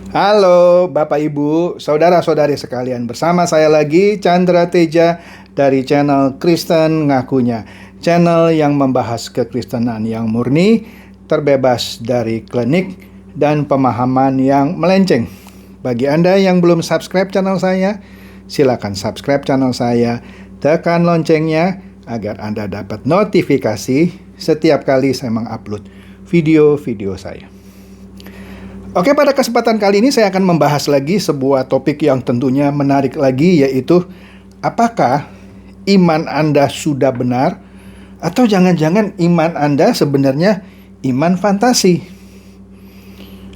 Halo Bapak Ibu, saudara-saudari sekalian. Bersama saya lagi Chandra Teja dari channel Kristen Ngakunya. Channel yang membahas kekristenan yang murni, terbebas dari klinik dan pemahaman yang melenceng. Bagi Anda yang belum subscribe channel saya, silakan subscribe channel saya, tekan loncengnya agar Anda dapat notifikasi setiap kali saya mengupload video-video saya. Oke, pada kesempatan kali ini saya akan membahas lagi sebuah topik yang tentunya menarik lagi, yaitu apakah iman Anda sudah benar atau jangan-jangan iman Anda sebenarnya iman fantasi.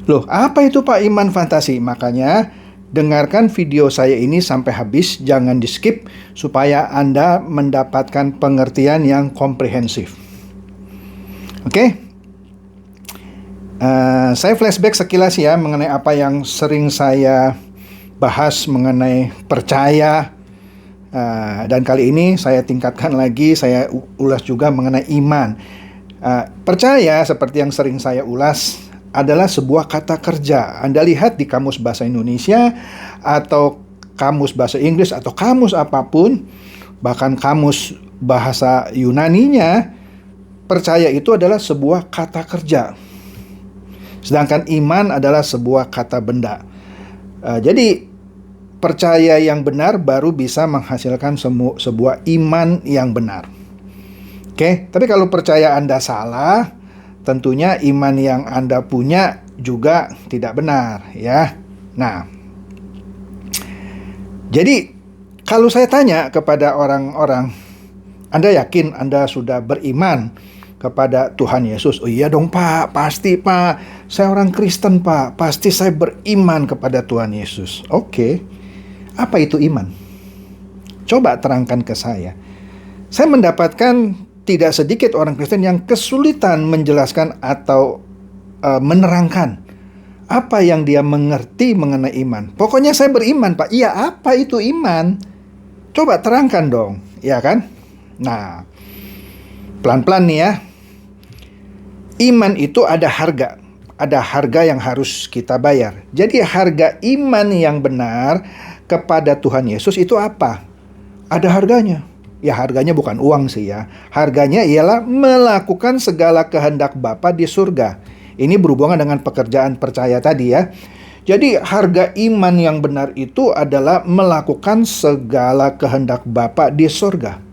Loh, apa itu Pak iman fantasi? Makanya dengarkan video saya ini sampai habis, jangan di skip supaya Anda mendapatkan pengertian yang komprehensif. Oke? Saya flashback sekilas ya mengenai apa yang sering saya bahas mengenai percaya, dan kali ini saya tingkatkan lagi, saya ulas juga mengenai iman. Percaya seperti yang sering saya ulas adalah sebuah kata kerja. Anda lihat di kamus bahasa Indonesia atau kamus bahasa Inggris atau kamus apapun, bahkan kamus bahasa Yunaninya, percaya itu adalah sebuah kata kerja. Sedangkan iman adalah sebuah kata benda. Jadi percaya yang benar baru bisa menghasilkan sebuah iman yang benar. Oke, tapi kalau percaya Anda salah, tentunya iman yang Anda punya juga tidak benar, ya. Nah, jadi kalau saya tanya kepada orang-orang, Anda yakin Anda sudah beriman kepada Tuhan Yesus? Oh iya dong Pak, pasti Pak, saya orang Kristen Pak, pasti saya beriman kepada Tuhan Yesus. Oke, apa itu iman? Coba terangkan ke saya. Saya mendapatkan tidak sedikit orang Kristen yang kesulitan menjelaskan atau menerangkan apa yang dia mengerti mengenai iman. Pokoknya saya beriman Pak. Iya, apa itu iman? Coba terangkan dong, ya kan? Nah, pelan-pelan nih ya. Iman itu ada harga yang harus kita bayar. Jadi harga iman yang benar kepada Tuhan Yesus itu apa? Ada harganya. Ya harganya bukan uang sih ya. Harganya ialah melakukan segala kehendak Bapa di surga. Ini berhubungan dengan pekerjaan percaya tadi ya. Jadi harga iman yang benar itu adalah melakukan segala kehendak Bapa di surga.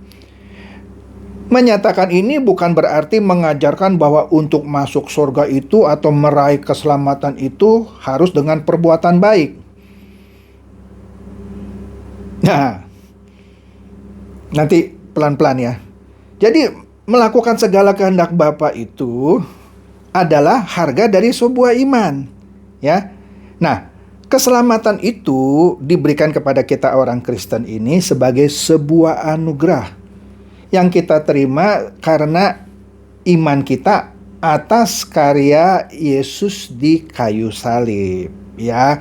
Menyatakan ini bukan berarti mengajarkan bahwa untuk masuk surga itu atau meraih keselamatan itu harus dengan perbuatan baik. Nah, nanti pelan-pelan ya. Jadi melakukan segala kehendak Bapa itu adalah harga dari sebuah iman, ya. Nah, keselamatan itu diberikan kepada kita orang Kristen ini sebagai sebuah anugerah yang kita terima karena iman kita atas karya Yesus di kayu salib, ya.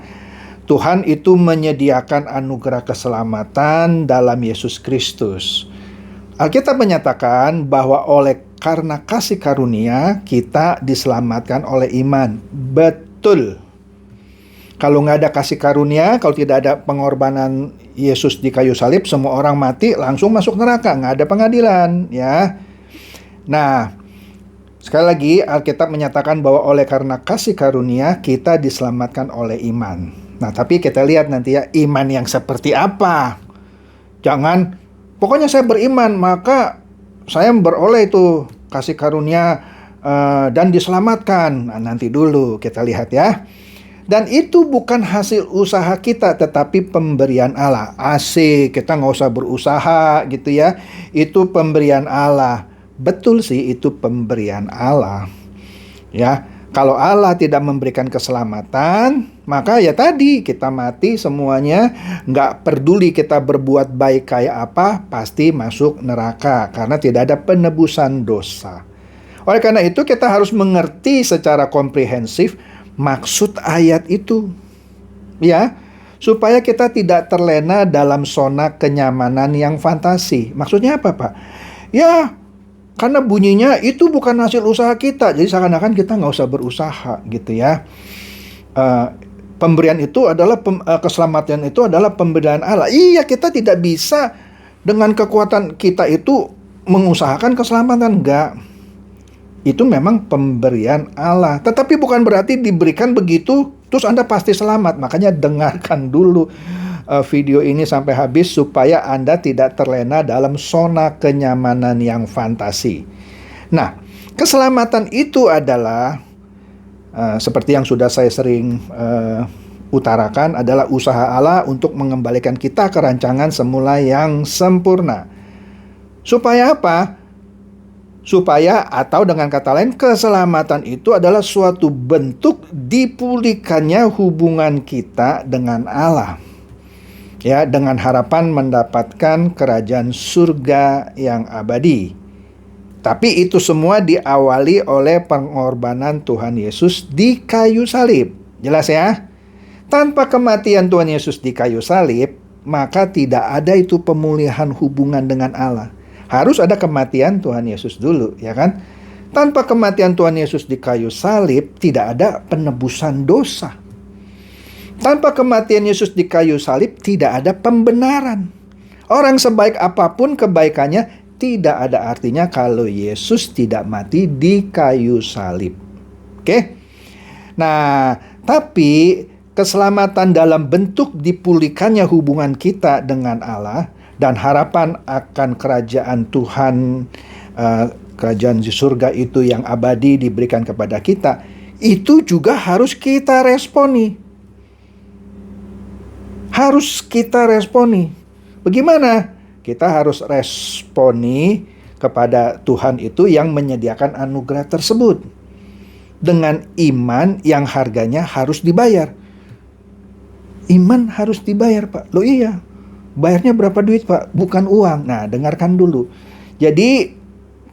Tuhan itu menyediakan anugerah keselamatan dalam Yesus Kristus. Alkitab menyatakan bahwa karena kasih karunia kita diselamatkan oleh iman. Betul. Kalau nggak ada kasih karunia, kalau tidak ada pengorbanan Yesus di kayu salib, semua orang mati langsung masuk neraka, nggak ada pengadilan, ya. Nah, sekali lagi Alkitab menyatakan bahwa oleh karena kasih karunia kita diselamatkan oleh iman. Nah, tapi kita lihat nanti ya, iman yang seperti apa. Jangan, pokoknya saya beriman, maka saya beroleh itu kasih karunia dan diselamatkan. Nah, nanti dulu kita lihat ya. Dan itu bukan hasil usaha kita, tetapi pemberian Allah. Asik, kita nggak usah berusaha gitu ya. Itu pemberian Allah. Betul sih, itu pemberian Allah. Ya, kalau Allah tidak memberikan keselamatan, maka ya tadi kita mati semuanya. Nggak peduli kita berbuat baik kayak apa, pasti masuk neraka. Karena tidak ada penebusan dosa. Oleh karena itu kita harus mengerti secara komprehensif maksud ayat itu, ya, supaya kita tidak terlena dalam zona kenyamanan yang fantasi. Maksudnya apa Pak? Ya, karena bunyinya itu bukan hasil usaha kita, jadi seakan-akan kita nggak usah berusaha gitu ya. Pemberian itu adalah keselamatan itu adalah pemberian Allah. Iya, kita tidak bisa dengan kekuatan kita itu mengusahakan keselamatan, enggak. Itu memang pemberian Allah. Tetapi bukan berarti diberikan begitu terus Anda pasti selamat. Makanya dengarkan dulu video ini sampai habis supaya Anda tidak terlena dalam zona kenyamanan yang fantasi. Nah, keselamatan itu adalah seperti yang sudah saya sering utarakan, adalah usaha Allah untuk mengembalikan kita ke rancangan semula yang sempurna. Supaya apa? Supaya, atau dengan kata lain, keselamatan itu adalah suatu bentuk dipulihkannya hubungan kita dengan Allah. Ya, dengan harapan mendapatkan kerajaan surga yang abadi. Tapi itu semua diawali oleh pengorbanan Tuhan Yesus di kayu salib. Jelas ya? Tanpa kematian Tuhan Yesus di kayu salib, maka tidak ada itu pemulihan hubungan dengan Allah. Harus ada kematian Tuhan Yesus dulu, ya kan? Tanpa kematian Tuhan Yesus di kayu salib, tidak ada penebusan dosa. Tanpa kematian Yesus di kayu salib, tidak ada pembenaran. Orang sebaik apapun kebaikannya, tidak ada artinya kalau Yesus tidak mati di kayu salib. Oke? Nah, tapi keselamatan dalam bentuk dipulihkannya hubungan kita dengan Allah dan harapan akan kerajaan Tuhan, kerajaan di surga itu yang abadi diberikan kepada kita, itu juga harus kita responi. Harus kita responi. Bagaimana? Kita harus responi kepada Tuhan itu yang menyediakan anugerah tersebut dengan iman yang harganya harus dibayar. Iman harus dibayar, Pak. Loh iya, bayarnya berapa duit, Pak? Bukan uang. Nah, dengarkan dulu. Jadi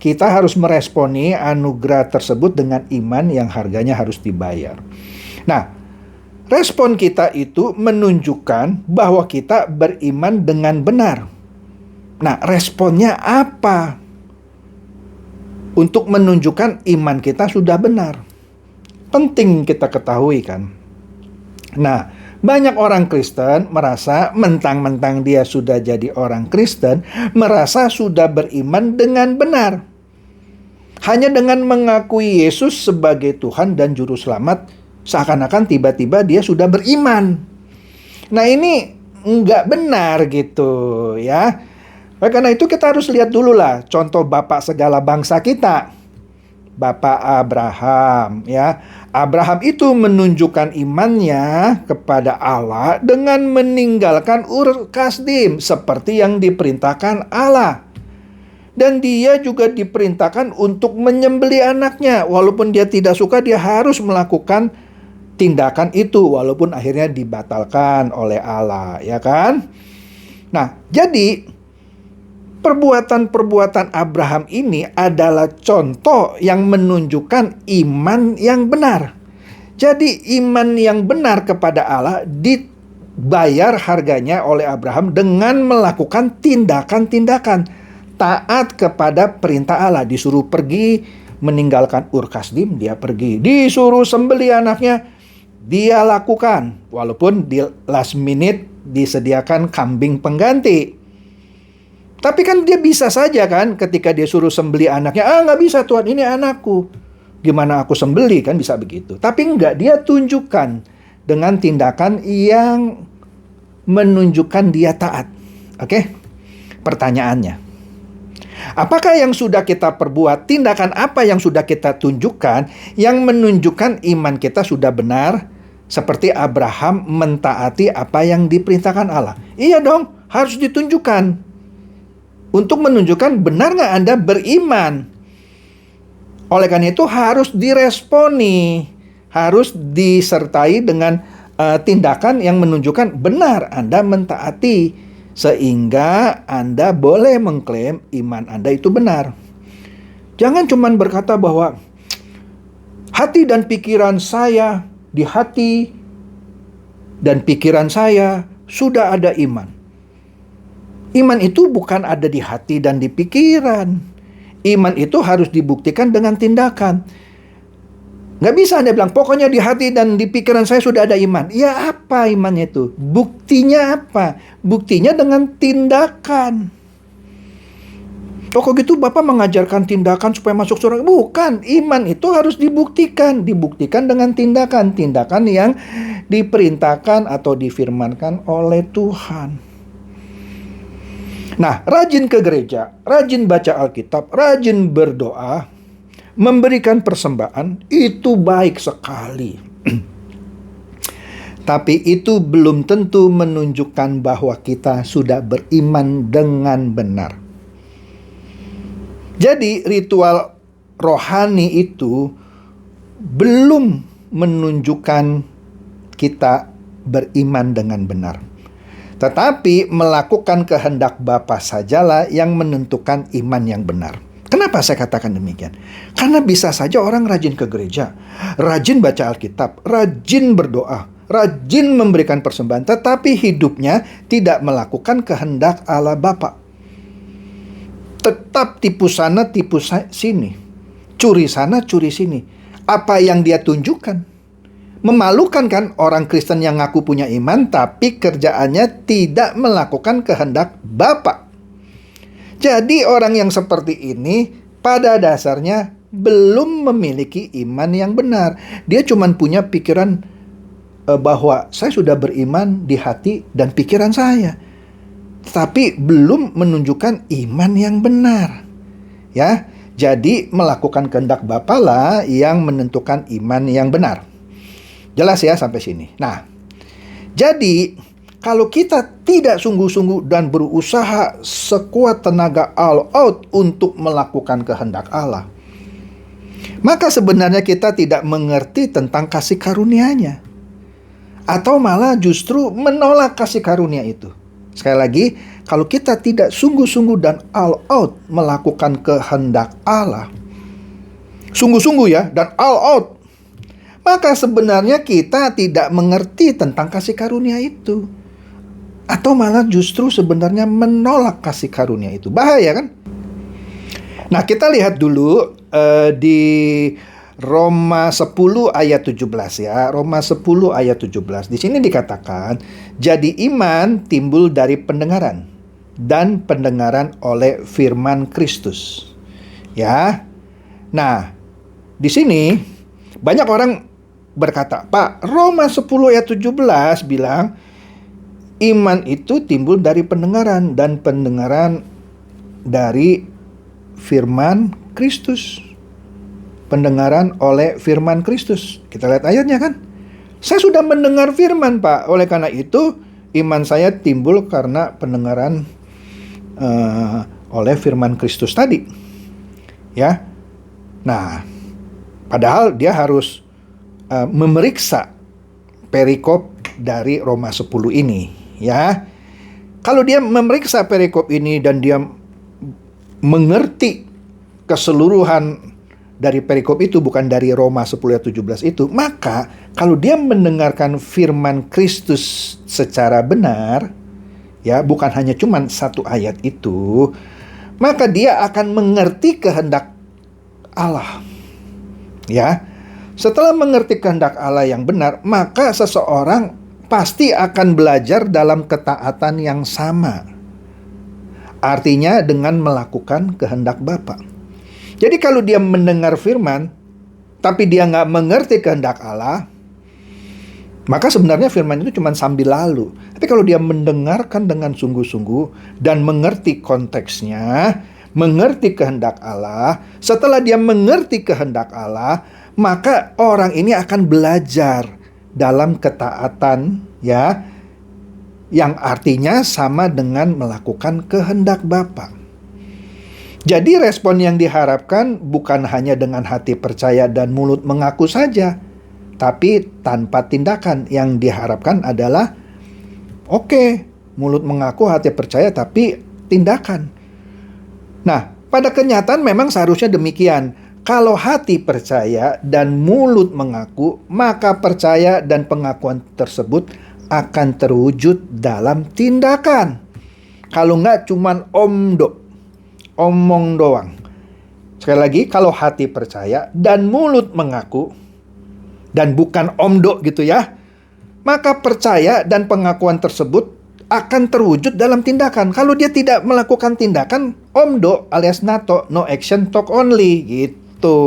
kita harus meresponi anugerah tersebut dengan iman yang harganya harus dibayar. Nah, respon kita itu menunjukkan bahwa kita beriman dengan benar. Nah, responnya apa? Untuk menunjukkan iman kita sudah benar. Penting kita ketahui kan. Nah, banyak orang Kristen merasa mentang-mentang dia sudah jadi orang Kristen, merasa sudah beriman dengan benar. Hanya dengan mengakui Yesus sebagai Tuhan dan Juru Selamat, seakan-akan tiba-tiba dia sudah beriman. Nah, ini nggak benar gitu ya. Karena itu kita harus lihat dulu lah contoh bapak segala bangsa kita. Bapak Abraham ya. Abraham itu menunjukkan imannya kepada Allah dengan meninggalkan Ur Kasdim seperti yang diperintahkan Allah. Dan dia juga diperintahkan untuk menyembelih anaknya. Walaupun dia tidak suka, dia harus melakukan tindakan itu walaupun akhirnya dibatalkan oleh Allah, ya kan? Nah, jadi perbuatan-perbuatan Abraham ini adalah contoh yang menunjukkan iman yang benar. Jadi iman yang benar kepada Allah dibayar harganya oleh Abraham dengan melakukan tindakan-tindakan taat kepada perintah Allah. Disuruh pergi meninggalkan Ur Kasdim, dia pergi. Disuruh sembelih anaknya, dia lakukan. Walaupun di last minute disediakan kambing pengganti. Tapi kan dia bisa saja kan ketika dia suruh sembelih anaknya, nggak bisa Tuhan, ini anakku. Gimana aku sembelih, kan bisa begitu. Tapi enggak, dia tunjukkan dengan tindakan yang menunjukkan dia taat. Oke? Pertanyaannya, apakah yang sudah kita perbuat, tindakan apa yang sudah kita tunjukkan yang menunjukkan iman kita sudah benar? Seperti Abraham mentaati apa yang diperintahkan Allah. Iya dong, harus ditunjukkan. Untuk menunjukkan benar nggak Anda beriman. Oleh karena itu harus diresponi. Harus disertai dengan tindakan yang menunjukkan benar Anda mentaati. Sehingga Anda boleh mengklaim iman Anda itu benar. Jangan cuma berkata bahwa hati dan pikiran saya, di hati dan pikiran saya sudah ada iman. Iman itu bukan ada di hati dan di pikiran. Iman itu harus dibuktikan dengan tindakan. Nggak bisa Anda bilang, pokoknya di hati dan di pikiran saya sudah ada iman. Ya apa imannya itu? Buktinya apa? Buktinya dengan tindakan. Oh kok gitu Bapak mengajarkan tindakan supaya masuk surga? Bukan, iman itu harus dibuktikan. Dibuktikan dengan tindakan. Tindakan yang diperintahkan atau difirmankan oleh Tuhan. Nah, rajin ke gereja, rajin baca Alkitab, rajin berdoa, memberikan persembahan, itu baik sekali. Tapi itu belum tentu menunjukkan bahwa kita sudah beriman dengan benar. Jadi ritual rohani itu belum menunjukkan kita beriman dengan benar. Tetapi melakukan kehendak Bapa sajalah yang menentukan iman yang benar. Kenapa saya katakan demikian? Karena bisa saja orang rajin ke gereja, rajin baca Alkitab, rajin berdoa, rajin memberikan persembahan, tetapi hidupnya tidak melakukan kehendak Allah Bapa. Tetap tipu sana, tipu sini, curi sana, curi sini. Apa yang dia tunjukkan? Memalukan kan orang Kristen yang ngaku punya iman, tapi kerjaannya tidak melakukan kehendak Bapa. Jadi orang yang seperti ini pada dasarnya belum memiliki iman yang benar. Dia cuma punya pikiran bahwa saya sudah beriman di hati dan pikiran saya, tapi belum menunjukkan iman yang benar. Ya, jadi melakukan kehendak Bapa lah yang menentukan iman yang benar. Jelas ya sampai sini. Nah, jadi kalau kita tidak sungguh-sungguh dan berusaha sekuat tenaga all out untuk melakukan kehendak Allah, maka sebenarnya kita tidak mengerti tentang kasih karunia-Nya. Atau malah justru menolak kasih karunia itu. Sekali lagi, kalau kita tidak sungguh-sungguh dan all out melakukan kehendak Allah, sungguh-sungguh ya, dan all out, maka sebenarnya kita tidak mengerti tentang kasih karunia itu. Atau malah justru sebenarnya menolak kasih karunia itu. Bahaya kan? Nah, kita lihat dulu di Roma 10 ayat 17 ya. Roma 10 ayat 17. Di sini dikatakan, jadi iman timbul dari pendengaran, dan pendengaran oleh firman Kristus. Ya. Nah, di sini banyak orang berkata, Pak, Roma 10 ayat 17 bilang iman itu timbul dari pendengaran, dan pendengaran dari firman Kristus. Pendengaran oleh firman Kristus. Kita lihat ayatnya kan. Saya sudah mendengar firman, Pak. Oleh karena itu, iman saya timbul karena pendengaran oleh firman Kristus tadi. Ya. Nah, padahal dia harus memeriksa perikop dari Roma 10 ini. Ya, kalau dia memeriksa perikop ini dan dia mengerti keseluruhan dari perikop itu, bukan dari Roma 10 ayat 17 itu, maka kalau dia mendengarkan firman Kristus secara benar, ya, bukan hanya cuma satu ayat itu, maka dia akan mengerti kehendak Allah. Ya, setelah mengerti kehendak Allah yang benar, maka seseorang pasti akan belajar dalam ketaatan yang sama. Artinya dengan melakukan kehendak Bapa. Jadi kalau dia mendengar firman, tapi dia nggak mengerti kehendak Allah, maka sebenarnya firman itu cuma sambil lalu. Tapi kalau dia mendengarkan dengan sungguh-sungguh dan mengerti konteksnya, mengerti kehendak Allah, setelah dia mengerti kehendak Allah, maka orang ini akan belajar dalam ketaatan, ya, yang artinya sama dengan melakukan kehendak Bapa. Jadi respon yang diharapkan bukan hanya dengan hati percaya dan mulut mengaku saja, tapi tanpa tindakan. Yang diharapkan adalah oke, mulut mengaku, hati percaya, tapi tindakan. Nah, pada kenyataan memang seharusnya demikian. Kalau hati percaya dan mulut mengaku, maka percaya dan pengakuan tersebut akan terwujud dalam tindakan. Kalau nggak cuman omong doang. Sekali lagi, kalau hati percaya dan mulut mengaku, dan bukan omdo gitu ya, maka percaya dan pengakuan tersebut akan terwujud dalam tindakan. Kalau dia tidak melakukan tindakan, omdo alias nato, no action talk only gitu.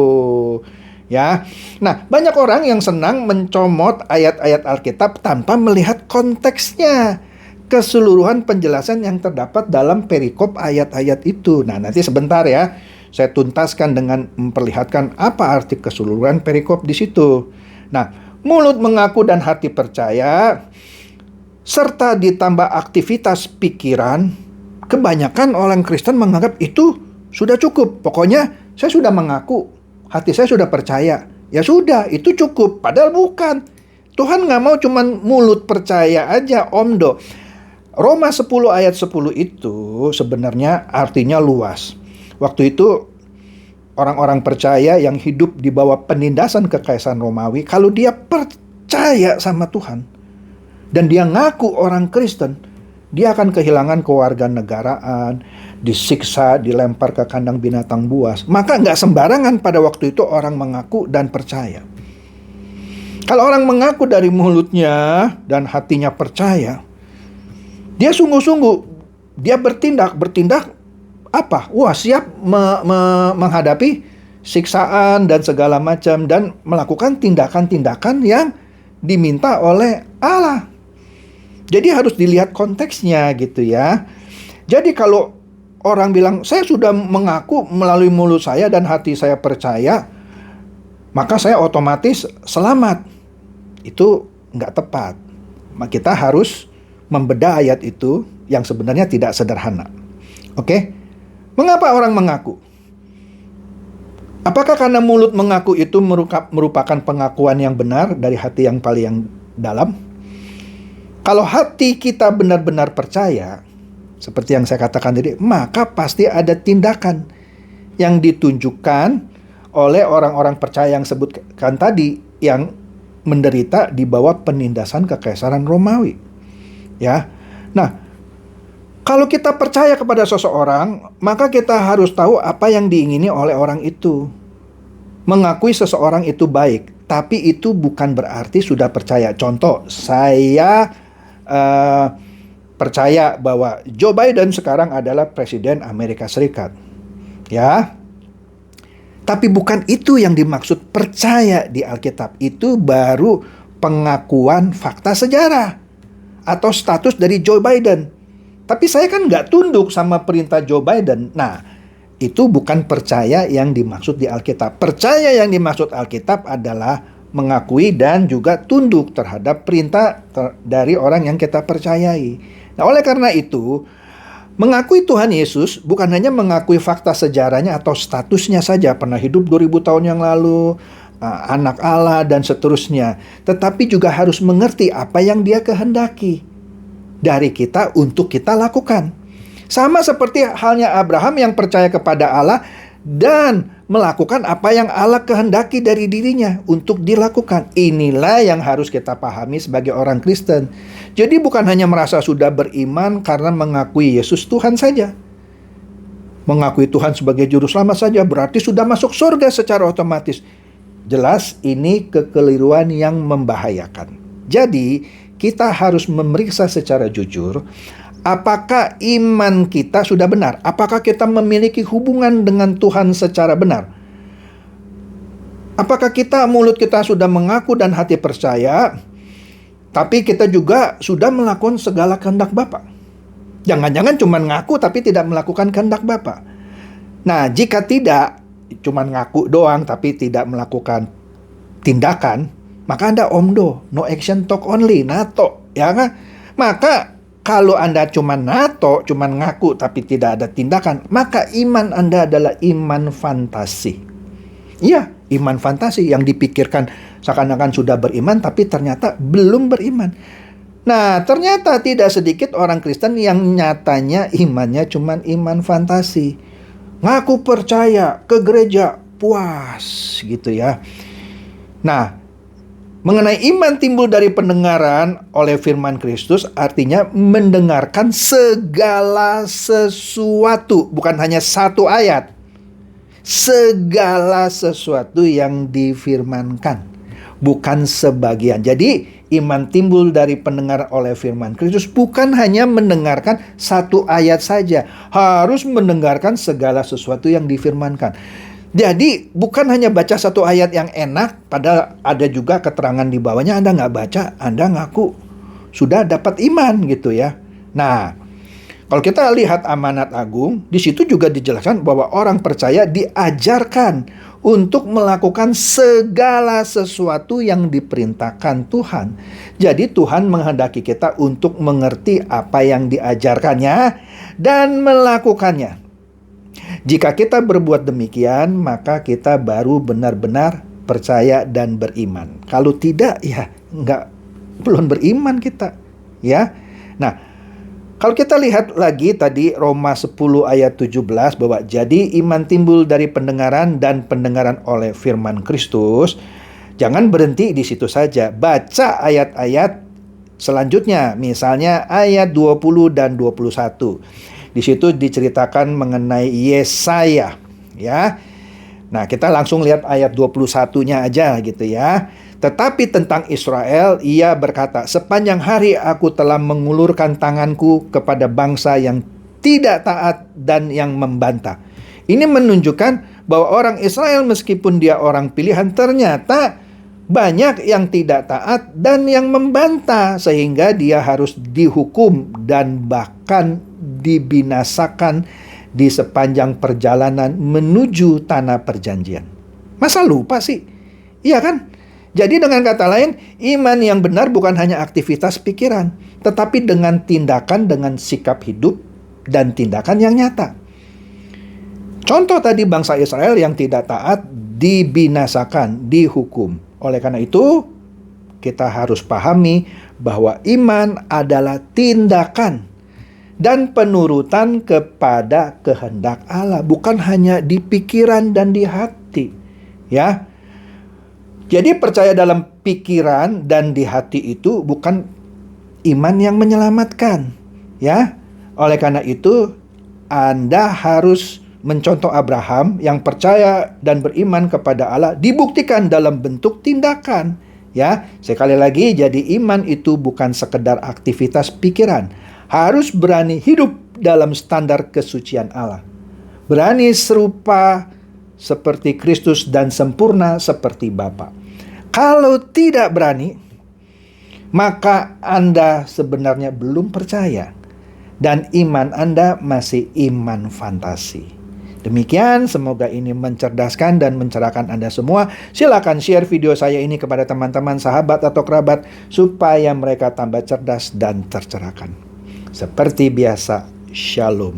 Ya. Nah, banyak orang yang senang mencomot ayat-ayat Alkitab tanpa melihat konteksnya, keseluruhan penjelasan yang terdapat dalam perikop ayat-ayat itu. Nah, nanti sebentar ya, saya tuntaskan dengan memperlihatkan apa arti keseluruhan perikop di situ. Nah, mulut mengaku dan hati percaya, serta ditambah aktivitas pikiran, kebanyakan orang Kristen menganggap itu sudah cukup. Pokoknya saya sudah mengaku, hati saya sudah percaya. Ya sudah, itu cukup. Padahal bukan. Tuhan nggak mau cuman mulut percaya aja, omdo. Roma 10 ayat 10 itu sebenarnya artinya luas. Waktu itu orang-orang percaya yang hidup di bawah penindasan kekaisaran Romawi, kalau dia percaya sama Tuhan dan dia ngaku orang Kristen, dia akan kehilangan kewarganegaraan, disiksa, dilempar ke kandang binatang buas. Maka nggak sembarangan pada waktu itu orang mengaku dan percaya. Kalau orang mengaku dari mulutnya dan hatinya percaya, dia sungguh-sungguh, dia bertindak apa? Wah, siap menghadapi siksaan dan segala macam, dan melakukan tindakan-tindakan yang diminta oleh Allah. Jadi harus dilihat konteksnya gitu ya. Jadi kalau orang bilang, saya sudah mengaku melalui mulut saya dan hati saya percaya, maka saya otomatis selamat. Itu nggak tepat. Kita harus membedah ayat itu yang sebenarnya tidak sederhana. Oke? Mengapa orang mengaku? Apakah karena mulut mengaku itu merupakan pengakuan yang benar dari hati yang paling dalam? Kalau hati kita benar-benar percaya, seperti yang saya katakan tadi, maka pasti ada tindakan yang ditunjukkan oleh orang-orang percaya yang sebutkan tadi, yang menderita di bawah penindasan kekaisaran Romawi. Ya. Nah, kalau kita percaya kepada seseorang, maka kita harus tahu apa yang diingini oleh orang itu. Mengakui seseorang itu baik, tapi itu bukan berarti sudah percaya. Contoh, saya percaya bahwa Joe Biden sekarang adalah Presiden Amerika Serikat. Ya. Tapi bukan itu yang dimaksud percaya di Alkitab. Itu baru pengakuan fakta sejarah atau status dari Joe Biden. Tapi saya kan nggak tunduk sama perintah Joe Biden. Nah, itu bukan percaya yang dimaksud di Alkitab. Percaya yang dimaksud Alkitab adalah mengakui dan juga tunduk terhadap perintah dari orang yang kita percayai. Nah, oleh karena itu, mengakui Tuhan Yesus bukan hanya mengakui fakta sejarahnya atau statusnya saja, pernah hidup 2000 tahun yang lalu, anak Allah dan seterusnya. Tetapi juga harus mengerti apa yang Dia kehendaki dari kita untuk kita lakukan. Sama seperti halnya Abraham yang percaya kepada Allah dan melakukan apa yang Allah kehendaki dari dirinya untuk dilakukan. Inilah yang harus kita pahami sebagai orang Kristen. Jadi bukan hanya merasa sudah beriman karena mengakui Yesus Tuhan saja. Mengakui Tuhan sebagai juru selamat saja berarti sudah masuk surga secara otomatis. Jelas ini kekeliruan yang membahayakan. Jadi kita harus memeriksa secara jujur, apakah iman kita sudah benar? Apakah kita memiliki hubungan dengan Tuhan secara benar? Apakah mulut kita sudah mengaku dan hati percaya, tapi kita juga sudah melakukan segala kehendak Bapa? Jangan-jangan cuma ngaku tapi tidak melakukan kehendak Bapa. Nah, jika tidak, cuma ngaku doang tapi tidak melakukan tindakan, maka Anda omdo, no action talk only, nato, ya kan? Maka kalau Anda cuma nato, cuma ngaku tapi tidak ada tindakan, maka iman Anda adalah iman fantasi. Iya, iman fantasi yang dipikirkan seakan-akan sudah beriman tapi ternyata belum beriman. Nah, ternyata tidak sedikit orang Kristen yang nyatanya imannya cuma iman fantasi. Ngaku percaya, ke gereja, puas gitu ya. Nah, mengenai iman timbul dari pendengaran oleh firman Kristus, artinya mendengarkan segala sesuatu, bukan hanya satu ayat. Segala sesuatu yang difirmankan. bukan sebagian. Jadi iman timbul dari pendengar oleh firman Kristus, bukan hanya mendengarkan satu ayat saja, harus mendengarkan segala sesuatu yang difirmankan. Jadi bukan hanya baca satu ayat yang enak, padahal ada juga keterangan di bawahnya. Anda nggak baca, Anda ngaku sudah dapat iman gitu ya. Nah, kalau kita lihat amanat agung, di situ juga dijelaskan bahwa orang percaya diajarkan untuk melakukan segala sesuatu yang diperintahkan Tuhan. Jadi Tuhan menghendaki kita untuk mengerti apa yang diajarkannya dan melakukannya. Jika kita berbuat demikian, maka kita baru benar-benar percaya dan beriman. Kalau tidak, ya belum beriman kita. Ya. Nah, kalau kita lihat lagi tadi Roma 10 ayat 17 bahwa jadi iman timbul dari pendengaran dan pendengaran oleh firman Kristus. Jangan berhenti di situ saja. Baca ayat-ayat selanjutnya, misalnya ayat 20 dan 21. Di situ diceritakan mengenai Yesaya, ya. Nah, kita langsung lihat ayat 21-nya aja gitu ya. Tetapi tentang Israel, ia berkata, sepanjang hari aku telah mengulurkan tanganku kepada bangsa yang tidak taat dan yang membantah. Ini menunjukkan bahwa orang Israel meskipun dia orang pilihan, ternyata banyak yang tidak taat dan yang membantah, sehingga dia harus dihukum dan bahkan dibinasakan di sepanjang perjalanan menuju tanah perjanjian. Masa lupa sih? Iya kan? Jadi dengan kata lain, iman yang benar bukan hanya aktivitas pikiran, tetapi dengan tindakan, dengan sikap hidup dan tindakan yang nyata. Contoh tadi bangsa Israel yang tidak taat dibinasakan, dihukum. Oleh karena itu, kita harus pahami bahwa iman adalah tindakan dan penurutan kepada kehendak Allah, bukan hanya di pikiran dan di hati, ya. Jadi percaya dalam pikiran dan di hati itu bukan iman yang menyelamatkan, ya. Oleh karena itu, Anda harus mencontoh Abraham yang percaya dan beriman kepada Allah, dibuktikan dalam bentuk tindakan, ya. Sekali lagi, jadi iman itu bukan sekedar aktivitas pikiran. Harus berani hidup dalam standar kesucian Allah. Berani serupa seperti Kristus dan sempurna seperti Bapa. Kalau tidak berani, maka Anda sebenarnya belum percaya. Dan iman Anda masih iman fantasi. Demikian, semoga ini mencerdaskan dan mencerahkan Anda semua. Silakan share video saya ini kepada teman-teman, sahabat atau kerabat, supaya mereka tambah cerdas dan tercerahkan. Seperti biasa, Shalom.